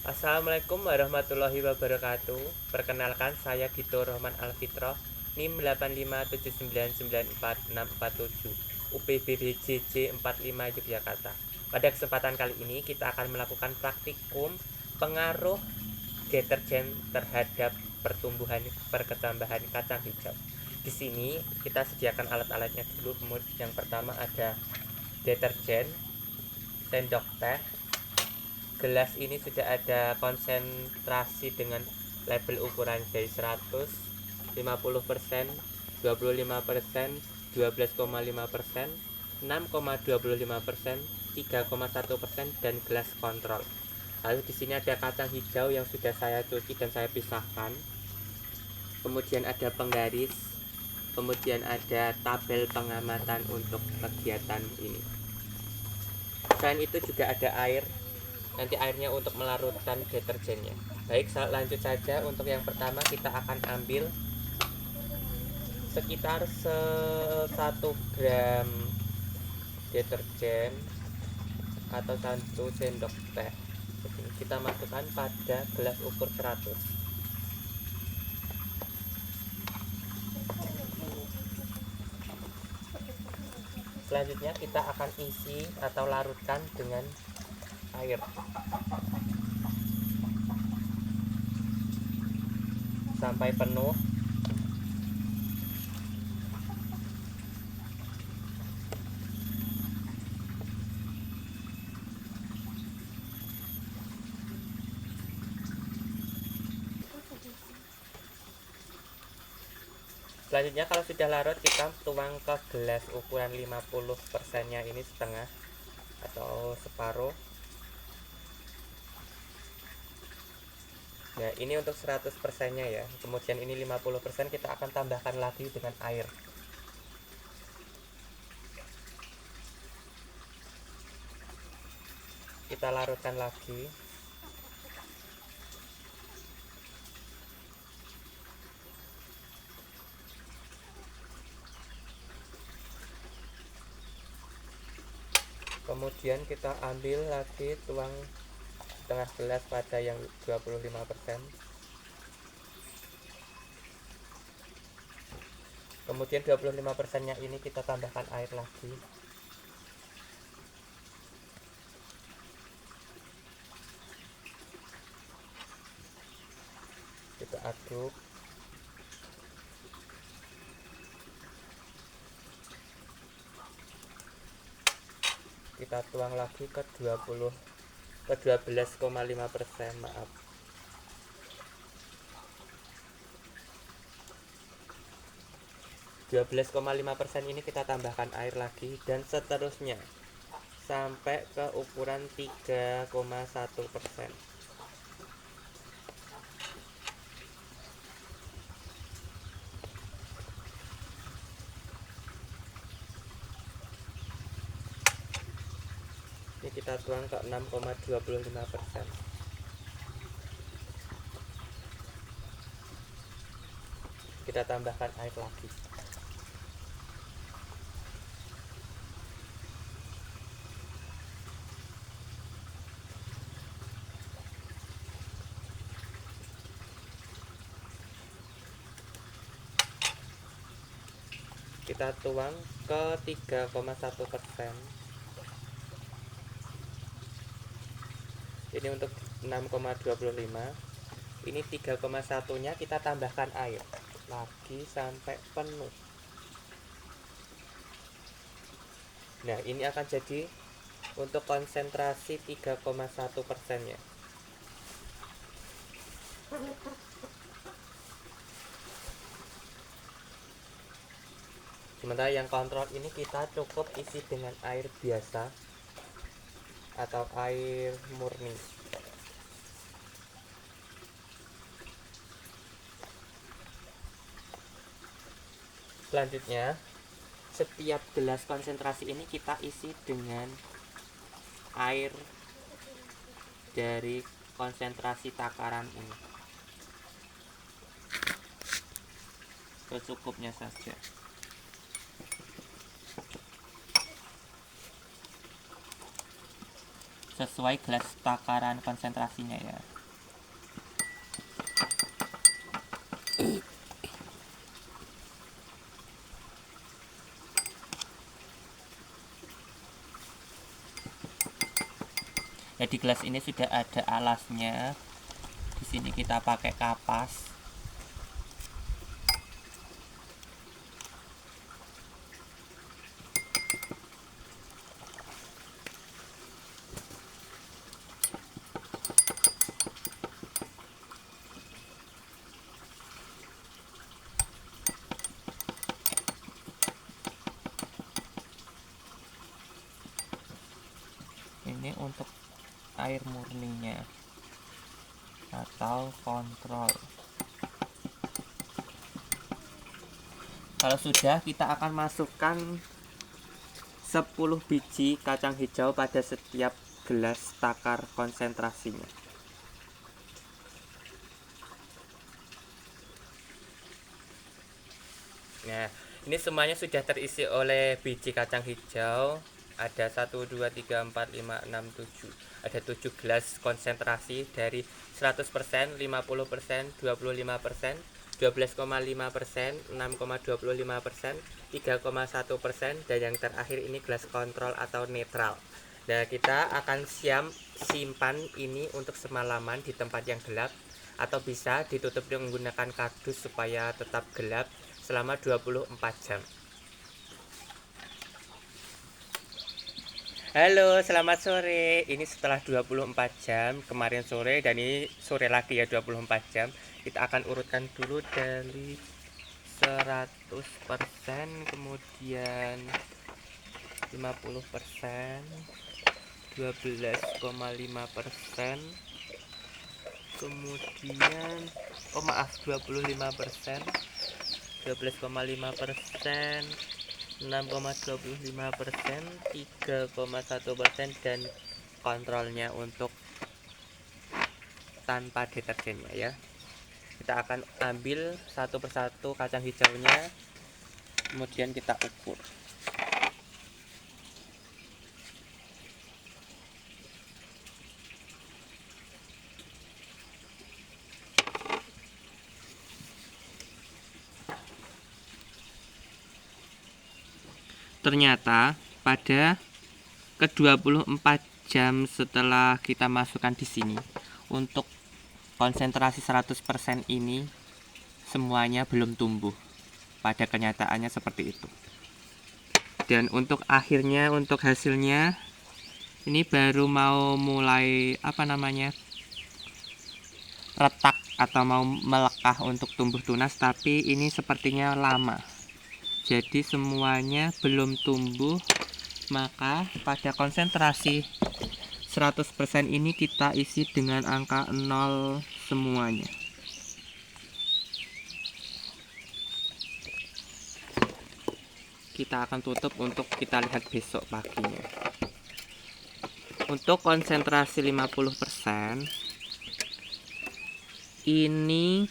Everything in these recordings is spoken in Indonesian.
Assalamualaikum warahmatullahi wabarakatuh. Perkenalkan, saya Dito Rohman Alfitro, NIM 857994647, UPBBJJ 45 Yogyakarta. Pada kesempatan kali ini kita akan melakukan praktikum pengaruh deterjen terhadap pertumbuhan perketambahan kacang hijau. Di sini kita sediakan alat-alatnya dulu. Kemudian yang pertama ada deterjen, sendok teh. Gelas ini sudah ada konsentrasi dengan label ukuran dari 100, 50%, 25%, 12,5%, 6,25%, 3,1%, dan gelas kontrol. Lalu di sini ada kacang hijau yang sudah saya cuci dan saya pisahkan. Kemudian ada penggaris, kemudian ada tabel pengamatan untuk kegiatan ini. Selain itu juga ada air, nanti airnya untuk melarutkan deterjennya. Baik, lanjut saja. Untuk yang pertama kita akan ambil sekitar 1 gram deterjen atau 1 sendok teh. Kita masukkan pada gelas ukur 100. Selanjutnya kita akan isi atau larutkan dengan air sampai penuh. Selanjutnya kalau sudah larut, kita tuang ke gelas ukuran 50% nya ini setengah atau separuh. Nah, ini untuk 100% nya ya. Kemudian ini 50%, kita akan tambahkan lagi dengan air. Kita larutkan lagi. Kemudian kita ambil lagi, tuang setengah gelas pada yang 25%. Kemudian 25% nya ini kita tambahkan air lagi. Kita aduk. Kita tuang lagi ke 12,5%, maaf. Dua 12,5% ini kita tambahkan air lagi dan seterusnya sampai ke ukuran 3,1%. Ini kita tuang ke 6,25%. Kita tambahkan air lagi. Kita tuang ke 3,1%. Ini untuk 6,25. Ini 3,1 nya kita tambahkan air lagi sampai penuh. Nah, ini akan jadi untuk konsentrasi 3,1% nya. Sementara yang kontrol ini kita cukup isi dengan air biasa atau air murni. Selanjutnya, setiap gelas konsentrasi ini kita isi dengan air dari konsentrasi takaran ini, secukupnya saja. Sesuai gelas takaran konsentrasinya ya. Nah, di gelas ini sudah ada alasnya. Di sini kita pakai kapas. Ini untuk air murninya atau kontrol. Kalau sudah, kita akan masukkan 10 biji kacang hijau pada setiap gelas takar konsentrasinya. Nah, ini semuanya sudah terisi oleh biji kacang hijau. Ada 1, 2, 3, 4, 5, 6, 7. Ada 7 gelas konsentrasi dari 100%, 50%, 25%, 12,5%, 6,25%, 3,1%, dan yang terakhir ini gelas kontrol atau netral. Nah, kita akan simpan ini untuk semalaman di tempat yang gelap, atau bisa ditutup dengan menggunakan kardus supaya tetap gelap selama 24 jam. Halo, selamat sore. Ini setelah 24 jam, kemarin sore dan ini sore lagi ya 24 jam. Kita akan urutkan dulu dari 100%, kemudian 50%, 12,5%, kemudian 25%, 12,5%, 6,25%, 3,1%, dan kontrolnya untuk tanpa deterjennya ya. Kita akan ambil satu persatu kacang hijaunya, kemudian kita ukur. Ternyata pada ke-24 jam setelah kita masukkan di sini, untuk konsentrasi 100% ini semuanya belum tumbuh. Pada kenyataannya seperti itu. Dan untuk akhirnya, untuk hasilnya ini baru mau mulai retak atau mau melekah untuk tumbuh tunas, tapi ini sepertinya lama. Jadi semuanya belum tumbuh, maka pada konsentrasi 100% ini kita isi dengan angka 0 semuanya. Kita akan tutup untuk kita lihat besok paginya. Untuk konsentrasi 50%, ini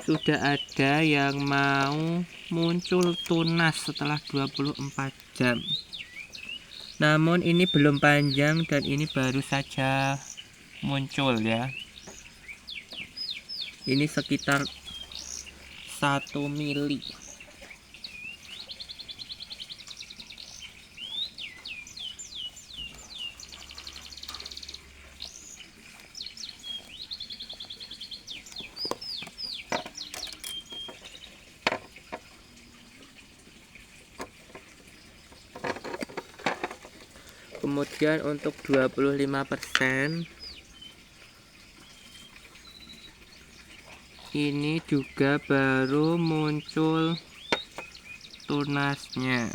sudah ada yang mau muncul tunas setelah 24 jam. Namun ini belum panjang dan ini baru saja muncul ya. Ini sekitar 1 mili. Kemudian untuk 25% ini juga baru muncul tunasnya.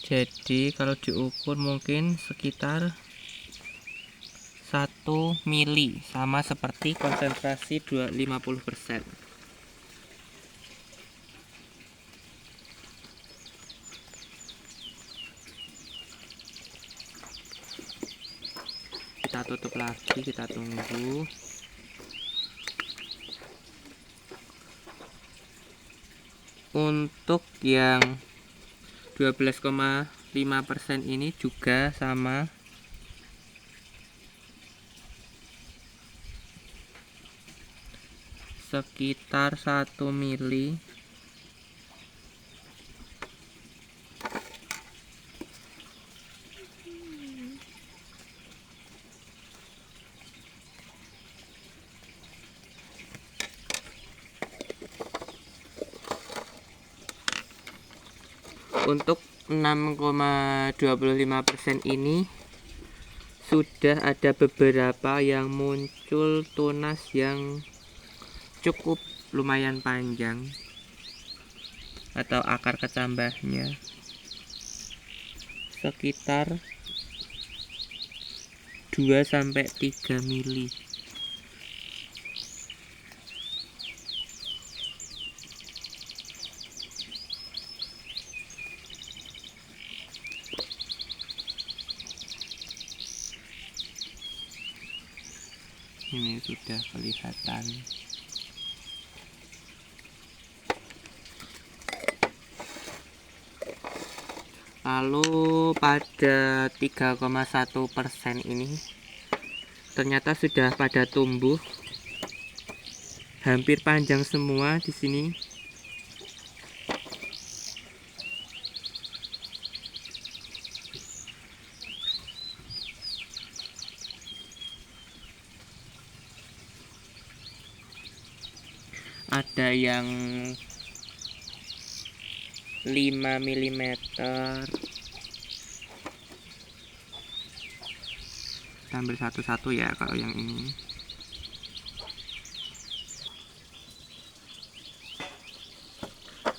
Jadi kalau diukur mungkin sekitar 1 mili, sama seperti konsentrasi 50%. Kita tutup lagi, kita tunggu. Untuk yang 12,5% 5% ini juga sama sekitar 1 mili. Untuk 6,25% ini sudah ada beberapa yang muncul tunas yang cukup lumayan panjang atau akar kecambahnya sekitar 2-3 mili. Ini sudah kelihatan. Lalu pada 3,1% ini ternyata sudah pada tumbuh hampir panjang semua di sini. Ada yang 5 mm, kita ambil satu-satu ya. Kalau yang ini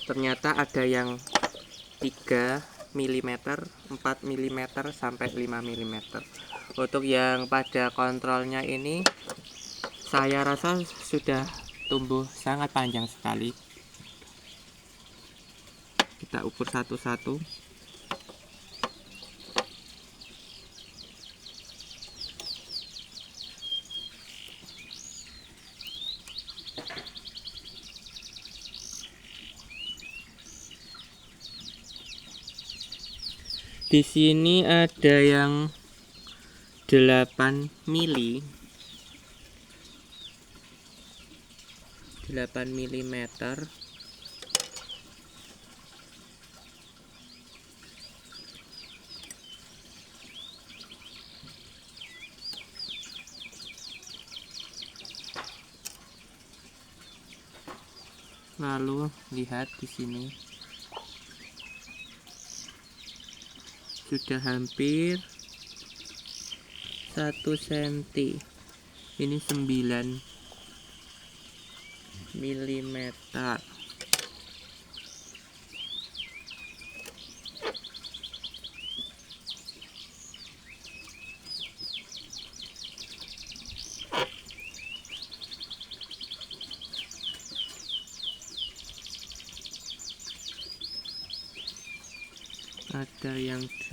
ternyata ada yang 3 mm, 4 mm sampai 5 mm. Untuk yang pada kontrolnya ini saya rasa sudah tumbuh sangat panjang sekali. Kita ukur satu-satu. Di sini ada yang 8 mili, 8 mm. Lalu lihat di sini sudah hampir 1 cm. Ini 9 mm. Ada yang 8.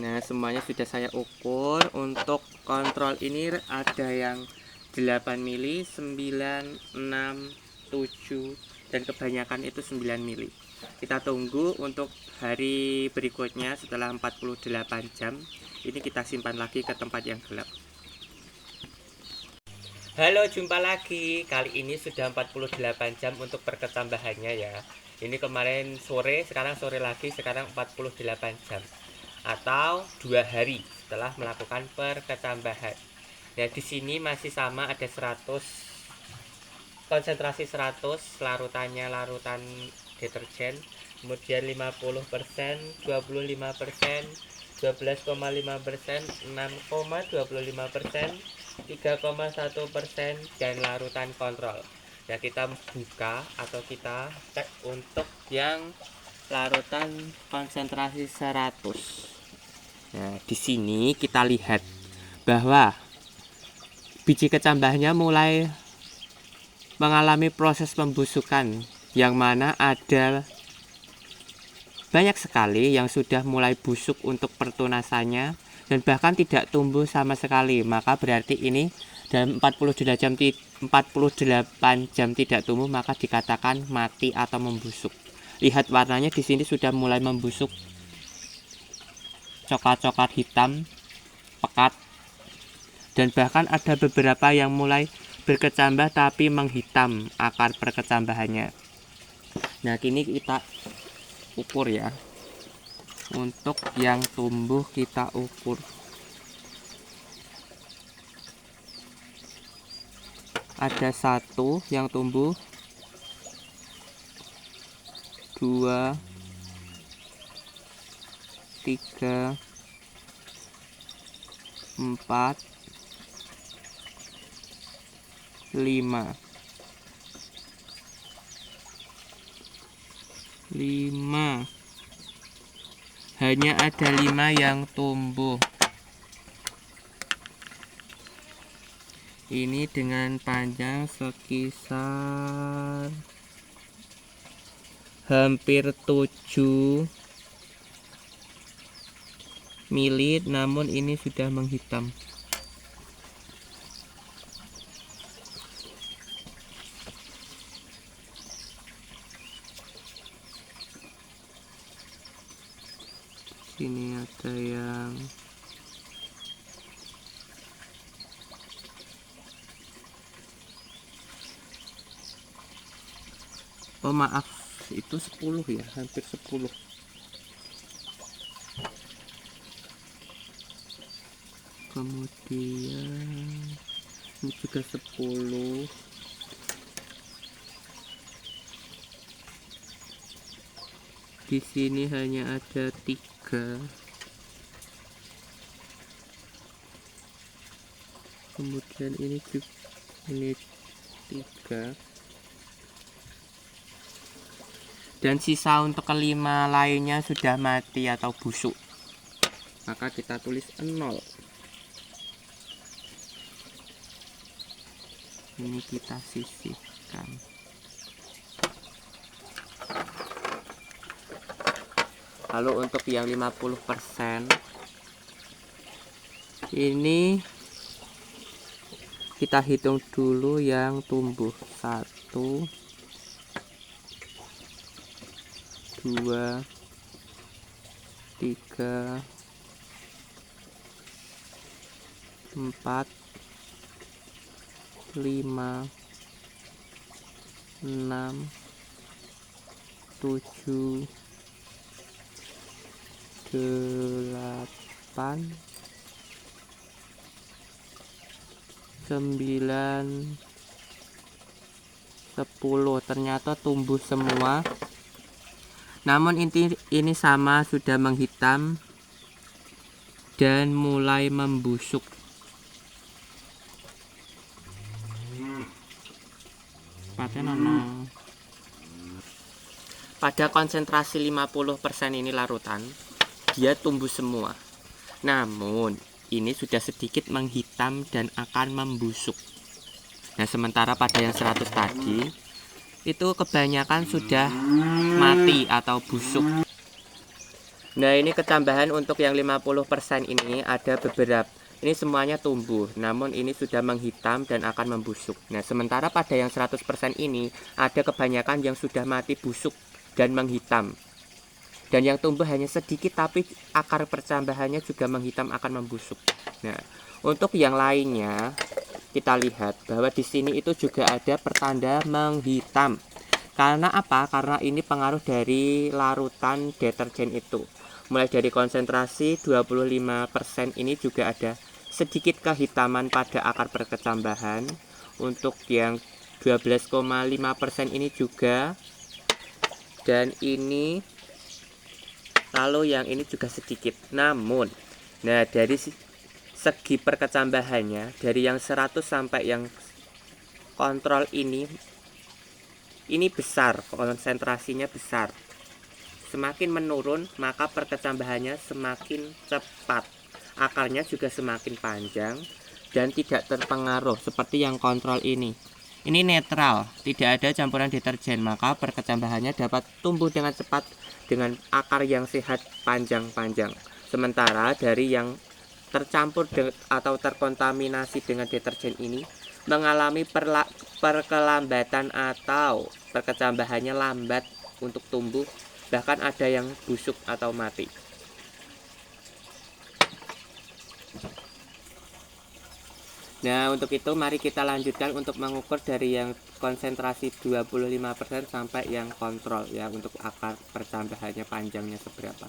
Nah, semuanya sudah saya ukur. Untuk kontrol ini ada yang 8 mili, 9, 6, 7, dan kebanyakan itu 9 mili. Kita tunggu untuk hari berikutnya setelah 48 jam. Ini kita simpan lagi ke tempat yang gelap. Halo, jumpa lagi. Kali ini sudah 48 jam untuk perketambahannya ya. Ini kemarin sore, sekarang sore lagi, sekarang 48 jam. Atau 2 hari setelah melakukan perketambahan. Nah, di sini masih sama, ada 100, konsentrasi 100, larutannya larutan deterjen. Kemudian 50%, 25%, 12,5%, 6,25%, 3,1%, dan larutan kontrol. Ya, kita buka atau kita cek untuk yang larutan konsentrasi 100. Nah, di sini kita lihat bahwa biji kecambahnya mulai mengalami proses pembusukan, yang mana ada banyak sekali yang sudah mulai busuk untuk pertunasannya dan bahkan tidak tumbuh sama sekali. Maka berarti ini dan 48 jam tidak tumbuh, maka dikatakan mati atau membusuk. Lihat warnanya di sini sudah mulai membusuk, coklat-coklat hitam, pekat, dan bahkan ada beberapa yang mulai berkecambah tapi menghitam akar perkecambahannya. Nah, kini kita ukur ya. Untuk yang tumbuh kita ukur. Ada 1 yang tumbuh, 2, 3, 4, 5. Hanya ada 5 yang tumbuh. Ini dengan panjang sekitar hampir 7 mili, namun ini sudah menghitam. Sini ada yang maaf, itu 10 ya, hampir 10. Kemudian ini juga 10. Di sini hanya ada 3. Kemudian ini juga, ini 3. Dan sisa untuk kelima lainnya sudah mati atau busuk, maka kita tulis 0. Ini kita sisihkan. Lalu untuk yang 50%, ini kita hitung dulu yang tumbuh. 1, 2, 3, 4, 5, 6, 7, 8, 9, 10. Ternyata tumbuh semua. Namun ini sama sudah menghitam dan mulai membusuk. Pada konsentrasi 50% ini larutan, dia tumbuh semua. Namun ini sudah sedikit menghitam dan akan membusuk. Nah, sementara pada yang 100 tadi itu kebanyakan sudah mati atau busuk. Nah, ini kecambahan untuk yang 50% ini ada beberapa. Ini semuanya tumbuh, namun ini sudah menghitam dan akan membusuk. Nah, sementara pada yang 100% ini ada kebanyakan yang sudah mati, busuk, dan menghitam. Dan yang tumbuh hanya sedikit, tapi akar percambahannya juga menghitam, akan membusuk. Nah, untuk yang lainnya kita lihat bahwa di sini itu juga ada pertanda menghitam. Karena apa? Karena ini pengaruh dari larutan deterjen itu. Mulai dari konsentrasi 25% ini juga ada sedikit kehitaman pada akar perkecambahan. Untuk yang 12,5% ini juga. Dan ini, lalu yang ini juga sedikit. Namun, nah dari segi perkecambahannya, dari yang 100 sampai yang kontrol ini besar, konsentrasinya besar. Semakin menurun, maka perkecambahannya semakin cepat, akarnya juga semakin panjang dan tidak terpengaruh seperti yang kontrol ini. Ini netral, tidak ada campuran deterjen, maka perkecambahannya dapat tumbuh dengan cepat dengan akar yang sehat panjang-panjang. Sementara dari yang tercampur atau terkontaminasi dengan deterjen ini mengalami perkelambatan atau perkecambahannya lambat untuk tumbuh, bahkan ada yang busuk atau mati. Nah, untuk itu mari kita lanjutkan untuk mengukur dari yang konsentrasi 25% sampai yang kontrol ya, untuk akar percambahannya panjangnya seberapa.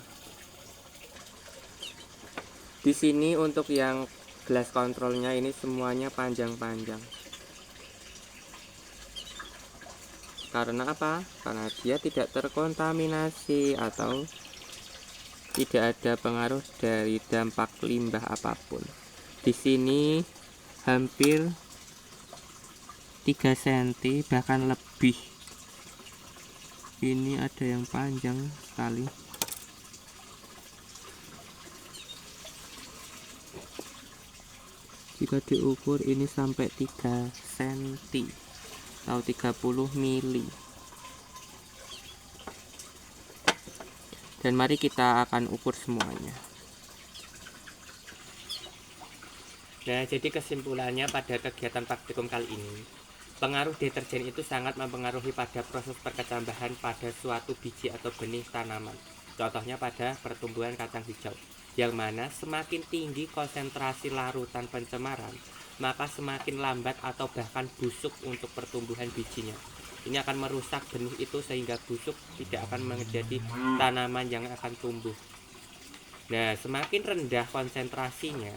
Di sini untuk yang gelas kontrolnya ini semuanya panjang-panjang. Karena apa? Karena dia tidak terkontaminasi atau tidak ada pengaruh dari dampak limbah apapun. Di sini hampir 3 cm bahkan lebih. Ini ada yang panjang sekali. Jika diukur ini sampai 3 cm atau 30 mili. Dan mari kita akan ukur semuanya. Nah, jadi kesimpulannya pada kegiatan praktikum kali ini, pengaruh deterjen itu sangat mempengaruhi pada proses perkecambahan pada suatu biji atau benih tanaman. Contohnya pada pertumbuhan kacang hijau, yang mana semakin tinggi konsentrasi larutan pencemaran, maka semakin lambat atau bahkan busuk untuk pertumbuhan bijinya. Ini akan merusak benih itu sehingga busuk, tidak akan menjadi tanaman yang akan tumbuh. Nah, semakin rendah konsentrasinya,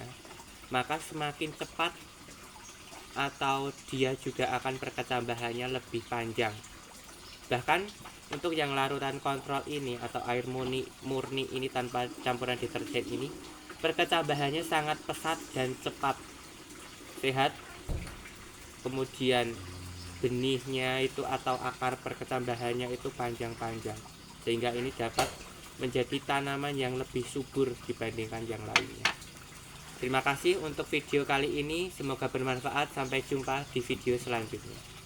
maka semakin cepat atau dia juga akan perkecambahannya lebih panjang. Bahkan untuk yang larutan kontrol ini atau air murni ini tanpa campuran deterjen ini, perkecambahannya sangat pesat dan cepat, sehat. Kemudian benihnya itu atau akar perkecambahannya itu panjang-panjang, sehingga ini dapat menjadi tanaman yang lebih subur dibandingkan yang lainnya. Terima kasih untuk video kali ini, semoga bermanfaat. Sampai jumpa di video selanjutnya.